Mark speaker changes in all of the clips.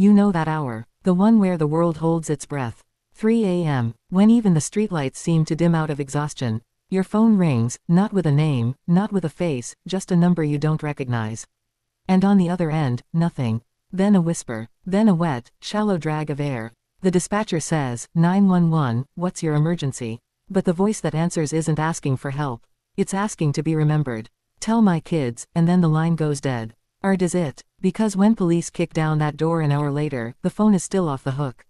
Speaker 1: You know that hour, the one where the world holds its breath. 3 a.m., when even the streetlights seem to dim out of exhaustion. Your phone rings, not with a name, not with a face, just a number you don't recognize. And on the other end, nothing. Then a whisper, then a wet, shallow drag of air. The dispatcher says, 911, what's your emergency? But the voice that answers isn't asking for help. It's asking to be remembered. Tell my kids, and then the line goes dead. Or does it? Because when police kick down that door an hour later, the phone is still off the hook.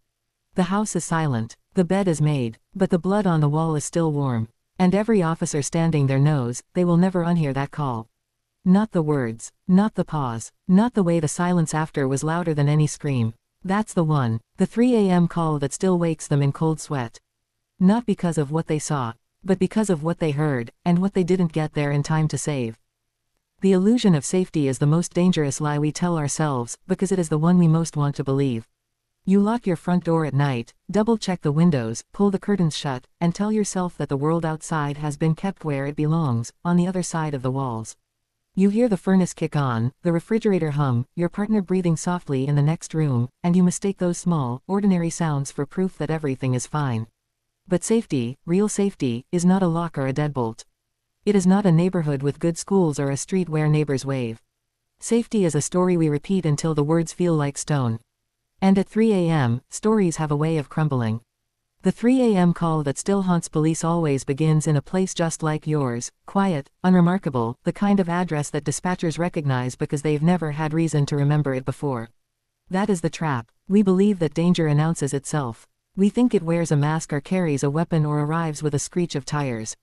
Speaker 1: The house is silent. The bed is made, but the blood on the wall is still warm. And every officer standing there knows, they will never unhear that call. Not the words, not the pause, not the way the silence after was louder than any scream. That's the one, the 3 a.m. call that still wakes them in cold sweat. Not because of what they saw, but because of what they heard, and what they didn't get there in time to save. The illusion of safety is the most dangerous lie we tell ourselves, because it is the one we most want to believe. You lock your front door at night, double-check the windows, pull the curtains shut, and tell yourself that the world outside has been kept where it belongs, on the other side of the walls. You hear the furnace kick on, the refrigerator hum, your partner breathing softly in the next room, and you mistake those small, ordinary sounds for proof that everything is fine. But safety, real safety, is not a lock or a deadbolt. It is not a neighborhood with good schools or a street where neighbors wave. Safety is a story we repeat until the words feel like stone. And at 3 a.m., stories have a way of crumbling. The 3 a.m. call that still haunts police always begins in a place just like yours, quiet, unremarkable, the kind of address that dispatchers recognize because they've never had reason to remember it before. That is the trap. We believe that danger announces itself. We think it wears a mask or carries a weapon or arrives with a screech of tires.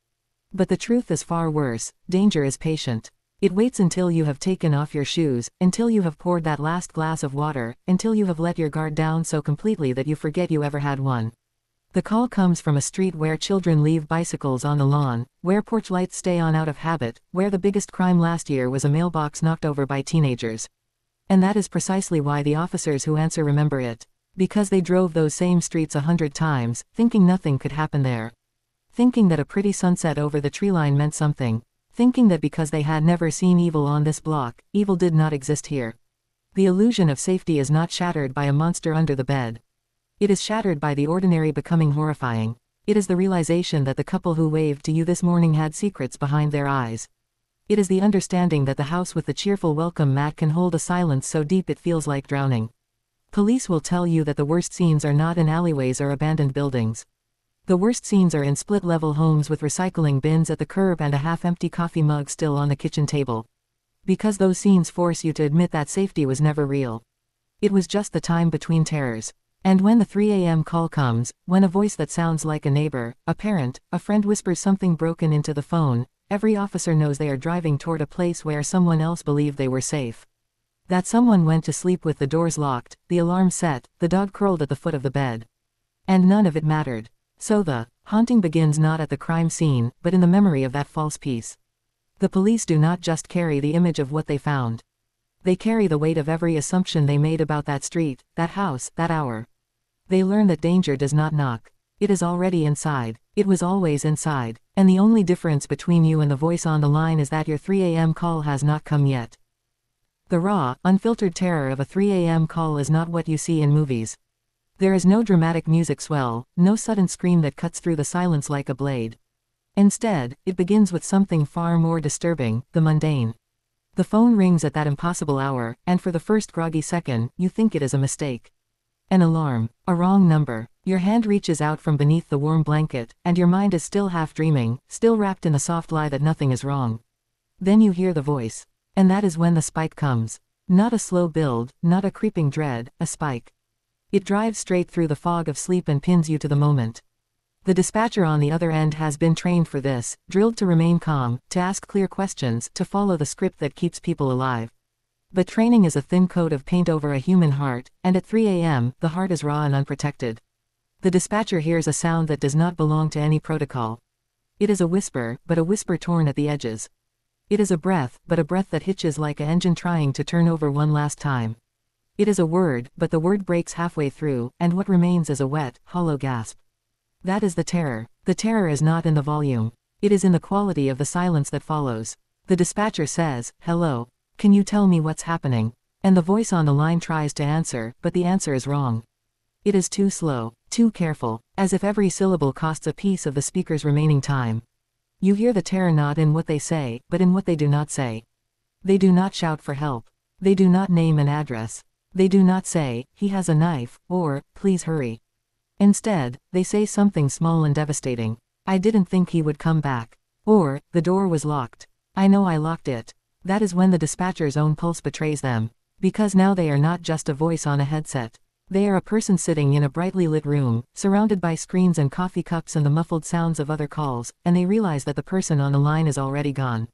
Speaker 1: But the truth is far worse. Danger is patient. It waits until you have taken off your shoes, until you have poured that last glass of water, until you have let your guard down so completely that you forget you ever had one. The call comes from a street where children leave bicycles on the lawn, where porch lights stay on out of habit, where the biggest crime last year was a mailbox knocked over by teenagers. And that is precisely why the officers who answer remember it. Because they drove those same streets 100 times, thinking nothing could happen there. Thinking that a pretty sunset over the treeline meant something. Thinking that because they had never seen evil on this block, evil did not exist here. The illusion of safety is not shattered by a monster under the bed. It is shattered by the ordinary becoming horrifying. It is the realization that the couple who waved to you this morning had secrets behind their eyes. It is the understanding that the house with the cheerful welcome mat can hold a silence so deep it feels like drowning. Police will tell you that the worst scenes are not in alleyways or abandoned buildings. The worst scenes are in split-level homes with recycling bins at the curb and a half-empty coffee mug still on the kitchen table. Because those scenes force you to admit that safety was never real. It was just the time between terrors. And when the 3 a.m. call comes, when a voice that sounds like a neighbor, a parent, a friend whispers something broken into the phone, every officer knows they are driving toward a place where someone else believed they were safe. That someone went to sleep with the doors locked, the alarm set, the dog curled at the foot of the bed. And none of it mattered. So the haunting begins not at the crime scene, but in the memory of that false peace. The police do not just carry the image of what they found. They carry the weight of every assumption they made about that street, that house, that hour. They learn that danger does not knock. It is already inside. It was always inside. And the only difference between you and the voice on the line is that your 3 a.m. call has not come yet. The raw, unfiltered terror of a 3 a.m. call is not what you see in movies. There is no dramatic music swell, no sudden scream that cuts through the silence like a blade. Instead, it begins with something far more disturbing, the mundane. The phone rings at that impossible hour, and for the first groggy second, you think it is a mistake. An alarm, a wrong number. Your hand reaches out from beneath the warm blanket, and your mind is still half dreaming, still wrapped in the soft lie that nothing is wrong. Then you hear the voice. And that is when the spike comes. Not a slow build, not a creeping dread, a spike. It drives straight through the fog of sleep and pins you to the moment. The dispatcher on the other end has been trained for this, drilled to remain calm, to ask clear questions, to follow the script that keeps people alive. But training is a thin coat of paint over a human heart, and at 3 a.m., the heart is raw and unprotected. The dispatcher hears a sound that does not belong to any protocol. It is a whisper, but a whisper torn at the edges. It is a breath, but a breath that hitches like an engine trying to turn over one last time. It is a word, but the word breaks halfway through, and what remains is a wet, hollow gasp. That is the terror. The terror is not in the volume. It is in the quality of the silence that follows. The dispatcher says, "Hello. Can you tell me what's happening?" And the voice on the line tries to answer, but the answer is wrong. It is too slow, too careful, as if every syllable costs a piece of the speaker's remaining time. You hear the terror not in what they say, but in what they do not say. They do not shout for help. They do not name an address. They do not say, "He has a knife," or, "Please hurry." Instead, they say something small and devastating. "I didn't think he would come back." Or, "The door was locked. I know I locked it." That is when the dispatcher's own pulse betrays them. Because now they are not just a voice on a headset. They are a person sitting in a brightly lit room, surrounded by screens and coffee cups and the muffled sounds of other calls, and they realize that the person on the line is already gone.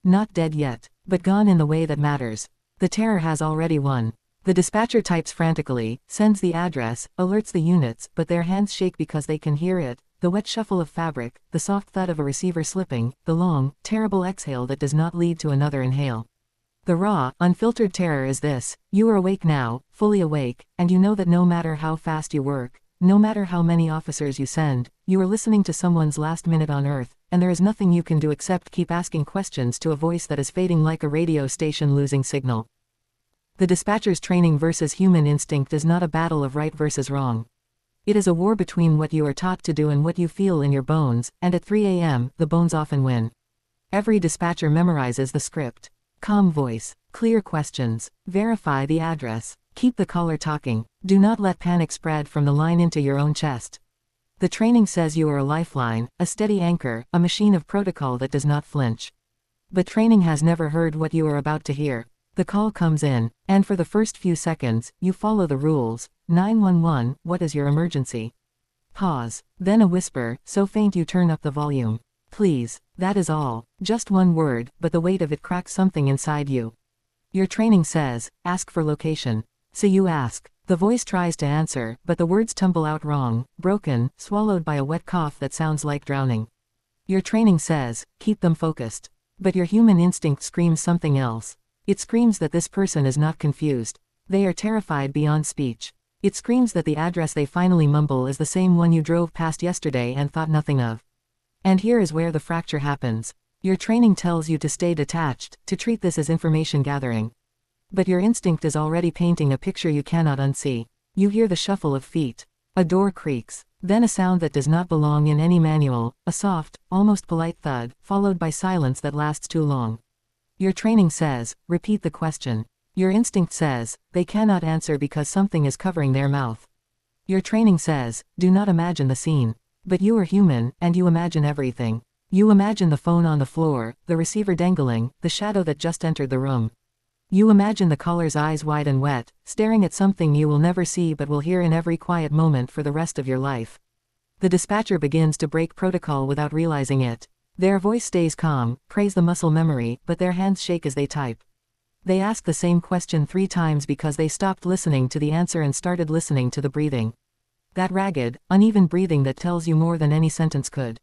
Speaker 1: Not dead yet, but gone in the way that matters. The terror has already won. The dispatcher types frantically, sends the address, alerts the units, but their hands shake because they can hear it, the wet shuffle of fabric, the soft thud of a receiver slipping, the long, terrible exhale that does not lead to another inhale. The raw, unfiltered terror is this: you are awake now, fully awake, and you know that no matter how fast you work, no matter how many officers you send, you are listening to someone's last minute on Earth, and there is nothing you can do except keep asking questions to a voice that is fading like a radio station losing signal. The dispatcher's training versus human instinct is not a battle of right versus wrong. It is a war between what you are taught to do and what you feel in your bones, and at 3 a.m., the bones often win. Every dispatcher memorizes the script. Calm voice, clear questions, verify the address, keep the caller talking, do not let panic spread from the line into your own chest. The training says you are a lifeline, a steady anchor, a machine of protocol that does not flinch. But training has never heard what you are about to hear. The call comes in, and for the first few seconds, you follow the rules. 911, what is your emergency? Pause. Then a whisper, so faint you turn up the volume. Please. That is all. Just one word, but the weight of it cracks something inside you. Your training says, ask for location. So you ask. The voice tries to answer, but the words tumble out wrong, broken, swallowed by a wet cough that sounds like drowning. Your training says, keep them focused. But your human instinct screams something else. It screams that this person is not confused. They are terrified beyond speech. It screams that the address they finally mumble is the same one you drove past yesterday and thought nothing of. And here is where the fracture happens. Your training tells you to stay detached, to treat this as information gathering. But your instinct is already painting a picture you cannot unsee. You hear the shuffle of feet. A door creaks. Then a sound that does not belong in any manual, a soft, almost polite thud, followed by silence that lasts too long. Your training says, repeat the question. Your instinct says, they cannot answer because something is covering their mouth. Your training says, do not imagine the scene. But you are human, and you imagine everything. You imagine the phone on the floor, the receiver dangling, the shadow that just entered the room. You imagine the caller's eyes wide and wet, staring at something you will never see but will hear in every quiet moment for the rest of your life. The dispatcher begins to break protocol without realizing it. Their voice stays calm, praise the muscle memory, but their hands shake as they type. They ask the same question 3 times because they stopped listening to the answer and started listening to the breathing. That ragged, uneven breathing that tells you more than any sentence could.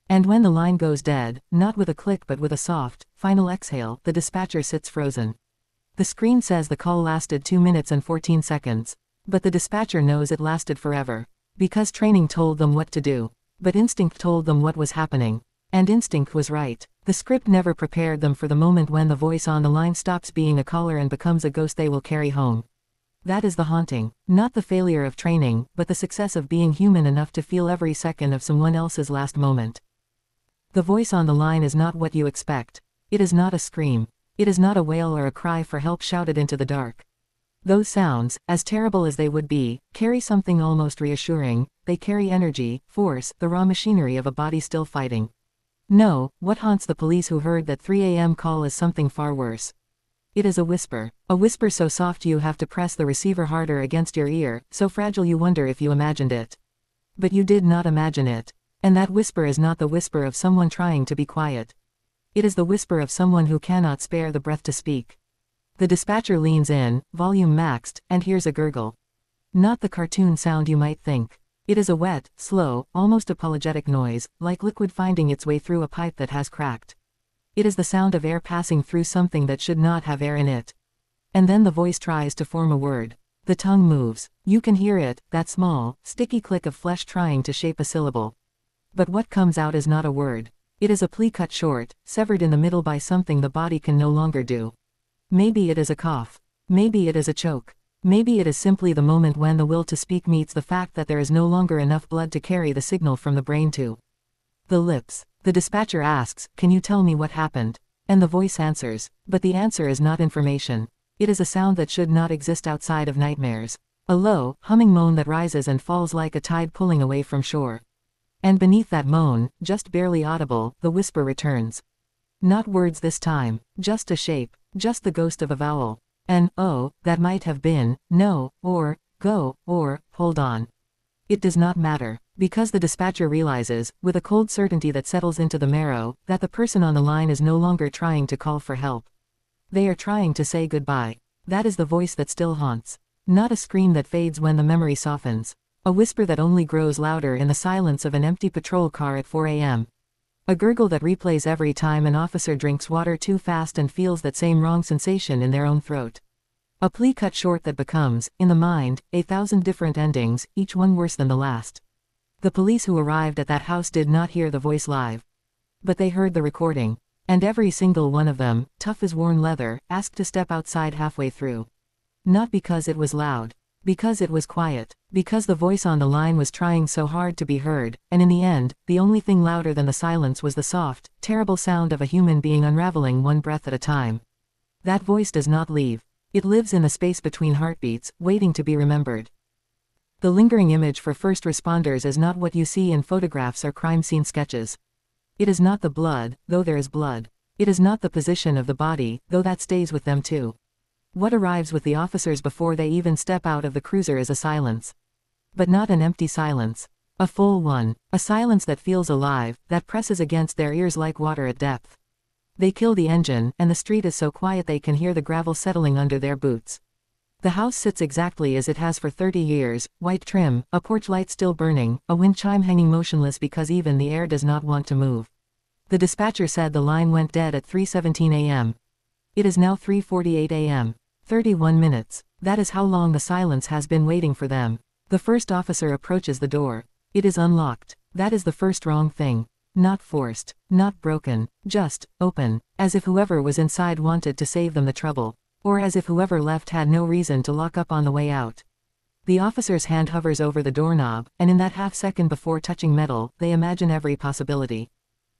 Speaker 1: And when the line goes dead, not with a click but with a soft, final exhale, the dispatcher sits frozen. The screen says the call lasted 2 minutes and 14 seconds. But the dispatcher knows it lasted forever. Because training told them what to do. But instinct told them what was happening. And instinct was right. The script never prepared them for the moment when the voice on the line stops being a caller and becomes a ghost they will carry home. That is the haunting. Not the failure of training, but the success of being human enough to feel every second of someone else's last moment. The voice on the line is not what you expect. It is not a scream. It is not a wail or a cry for help shouted into the dark. Those sounds, as terrible as they would be, carry something almost reassuring. They carry energy, force, the raw machinery of a body still fighting. No, what haunts the police who heard that 3 a.m. call is something far worse. It is a whisper so soft you have to press the receiver harder against your ear, so fragile you wonder if you imagined it. But you did not imagine it. And that whisper is not the whisper of someone trying to be quiet. It is the whisper of someone who cannot spare the breath to speak. The dispatcher leans in, volume maxed, and hears a gurgle. Not the cartoon sound you might think. It is a wet, slow, almost apologetic noise, like liquid finding its way through a pipe that has cracked. It is the sound of air passing through something that should not have air in it. And then the voice tries to form a word. The tongue moves. You can hear it, that small, sticky click of flesh trying to shape a syllable. But what comes out is not a word. It is a plea cut short, severed in the middle by something the body can no longer do. Maybe it is a cough. Maybe it is a choke. Maybe it is simply the moment when the will to speak meets the fact that there is no longer enough blood to carry the signal from the brain to the lips. The dispatcher asks, "Can you tell me what happened?" And the voice answers. But the answer is not information. It is a sound that should not exist outside of nightmares. A low, humming moan that rises and falls like a tide pulling away from shore. And beneath that moan, just barely audible, the whisper returns. Not words this time, just a shape, just the ghost of a vowel. An "oh," that might have been "no," or "go," or "hold on." It does not matter, because the dispatcher realizes, with a cold certainty that settles into the marrow, that the person on the line is no longer trying to call for help. They are trying to say goodbye. That is the voice that still haunts. Not a scream that fades when the memory softens. A whisper that only grows louder in the silence of an empty patrol car at 4 a.m. A gurgle that replays every time an officer drinks water too fast and feels that same wrong sensation in their own throat. A plea cut short that becomes, in the mind, 1,000 different endings, each one worse than the last. The police who arrived at that house did not hear the voice live. But they heard the recording. And every single one of them, tough as worn leather, asked to step outside halfway through. Not because it was loud. Because it was quiet. Because the voice on the line was trying so hard to be heard, and in the end, the only thing louder than the silence was the soft, terrible sound of a human being unraveling one breath at a time. That voice does not leave. It lives in the space between heartbeats, waiting to be remembered. The lingering image for first responders is not what you see in photographs or crime scene sketches. It is not the blood, though there is blood. It is not the position of the body, though that stays with them too. What arrives with the officers before they even step out of the cruiser is a silence. But not an empty silence. A full one. A silence that feels alive, that presses against their ears like water at depth. They kill the engine, and the street is so quiet they can hear the gravel settling under their boots. The house sits exactly as it has for 30 years, white trim, a porch light still burning, a wind chime hanging motionless because even the air does not want to move. The dispatcher said the line went dead at 3:17 a.m. It is now 3:48 a.m. 31 minutes. That is how long the silence has been waiting for them. The first officer approaches the door. It is unlocked. That is the first wrong thing. Not forced. Not broken. Just open. As if whoever was inside wanted to save them the trouble. Or as if whoever left had no reason to lock up on the way out. The officer's hand hovers over the doorknob, and in that half second before touching metal, they imagine every possibility.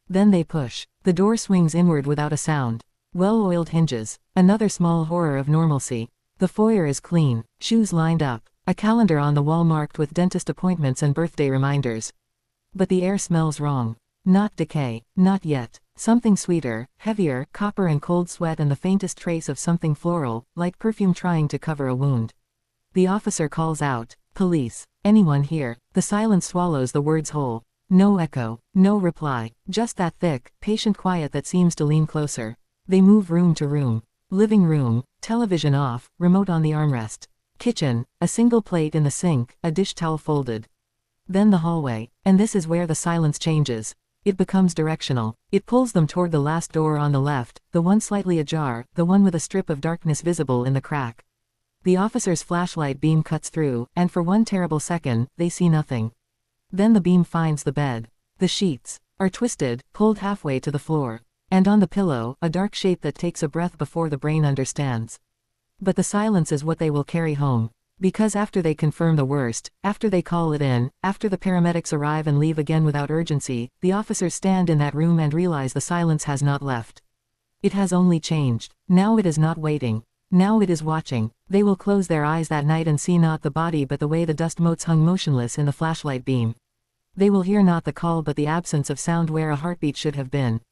Speaker 1: Then they push. The door swings inward without a sound. Well-oiled hinges. Another small horror of normalcy. The foyer is clean. Shoes lined up. A calendar on the wall marked with dentist appointments and birthday reminders. But the air smells wrong. Not decay. Not yet. Something sweeter, heavier, copper and cold sweat and the faintest trace of something floral, like perfume trying to cover a wound. The officer calls out, "Police. Anyone here?" The silence swallows the words whole. No echo. No reply. Just that thick, patient quiet that seems to lean closer. They move room to room. Living room, television off, remote on the armrest. Kitchen, a single plate in the sink, a dish towel folded. Then the hallway, and this is where the silence changes. It becomes directional. It pulls them toward the last door on the left, the one slightly ajar, the one with a strip of darkness visible in the crack. The officer's flashlight beam cuts through, and for one terrible second, they see nothing. Then the beam finds the bed. The sheets are twisted, pulled halfway to the floor. And on the pillow, a dark shape that takes a breath before the brain understands. But the silence is what they will carry home. Because after they confirm the worst, after they call it in, after the paramedics arrive and leave again without urgency, the officers stand in that room and realize the silence has not left. It has only changed. Now it is not waiting. Now it is watching. They will close their eyes that night and see not the body but the way the dust motes hung motionless in the flashlight beam. They will hear not the call but the absence of sound where a heartbeat should have been.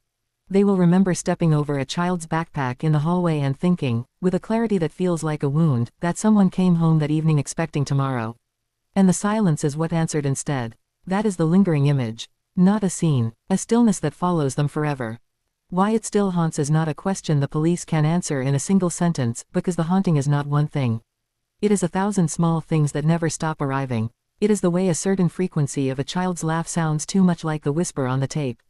Speaker 1: They will remember stepping over a child's backpack in the hallway and thinking, with a clarity that feels like a wound, that someone came home that evening expecting tomorrow. And the silence is what answered instead. That is the lingering image. Not a scene. A stillness that follows them forever. Why it still haunts is not a question the police can answer in a single sentence, because the haunting is not one thing. It is 1,000 small things that never stop arriving. It is the way a certain frequency of a child's laugh sounds too much like the whisper on the tape.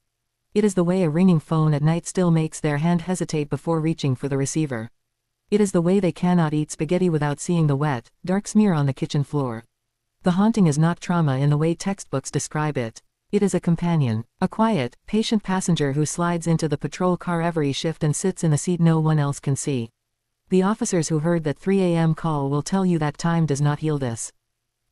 Speaker 1: It is the way a ringing phone at night still makes their hand hesitate before reaching for the receiver. It is the way they cannot eat spaghetti without seeing the wet, dark smear on the kitchen floor. The haunting is not trauma in the way textbooks describe it. It is a companion, a quiet, patient passenger who slides into the patrol car every shift and sits in the seat no one else can see. The officers who heard that 3 a.m. call will tell you that time does not heal this.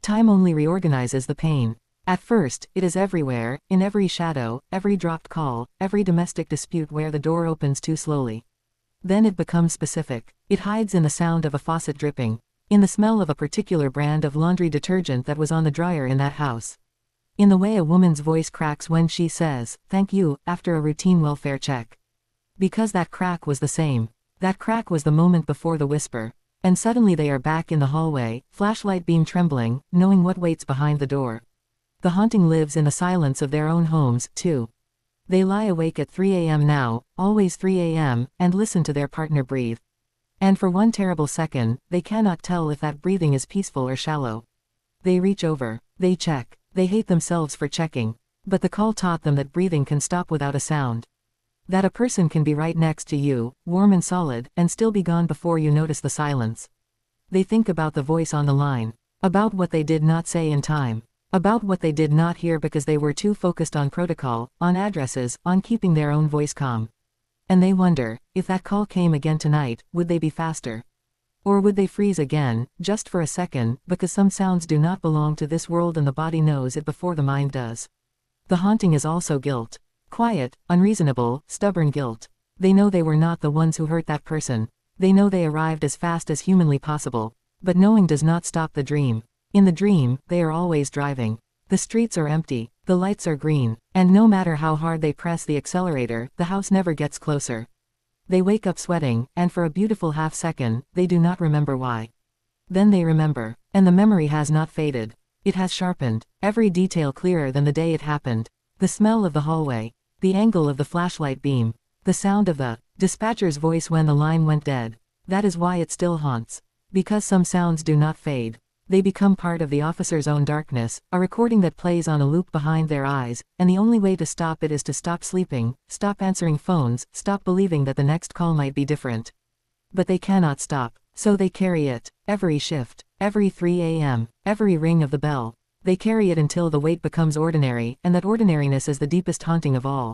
Speaker 1: Time only reorganizes the pain. At first, it is everywhere, in every shadow, every dropped call, every domestic dispute where the door opens too slowly. Then it becomes specific. It hides in the sound of a faucet dripping, in the smell of a particular brand of laundry detergent that was on the dryer in that house, in the way a woman's voice cracks when she says, "Thank you," after a routine welfare check. Because that crack was the same. That crack was the moment before the whisper. And suddenly they are back in the hallway, flashlight beam trembling, knowing what waits behind the door. The haunting lives in the silence of their own homes, too. They lie awake at 3 a.m. now, always 3 a.m., and listen to their partner breathe. And for one terrible second, they cannot tell if that breathing is peaceful or shallow. They reach over. They check. They hate themselves for checking. But the call taught them that breathing can stop without a sound. That a person can be right next to you, warm and solid, and still be gone before you notice the silence. They think about the voice on the line. About what they did not say in time. About what they did not hear because they were too focused on protocol, on addresses, on keeping their own voice calm. And they wonder, if that call came again tonight, would they be faster? Or would they freeze again, just for a second, because some sounds do not belong to this world and the body knows it before the mind does. The haunting is also guilt. Quiet, unreasonable, stubborn guilt. They know they were not the ones who hurt that person. They know they arrived as fast as humanly possible. But knowing does not stop the dream. In the dream, they are always driving. The streets are empty, the lights are green, and no matter how hard they press the accelerator, the house never gets closer. They wake up sweating, and for a beautiful half second, they do not remember why. Then they remember, and the memory has not faded. It has sharpened, every detail clearer than the day it happened. The smell of the hallway, the angle of the flashlight beam, the sound of the dispatcher's voice when the line went dead. That is why it still haunts. Because some sounds do not fade. They become part of the officer's own darkness, a recording that plays on a loop behind their eyes, and the only way to stop it is to stop sleeping, stop answering phones, stop believing that the next call might be different. But they cannot stop, so they carry it, every shift, every 3 a.m., every ring of the bell. They carry it until the weight becomes ordinary, and that ordinariness is the deepest haunting of all.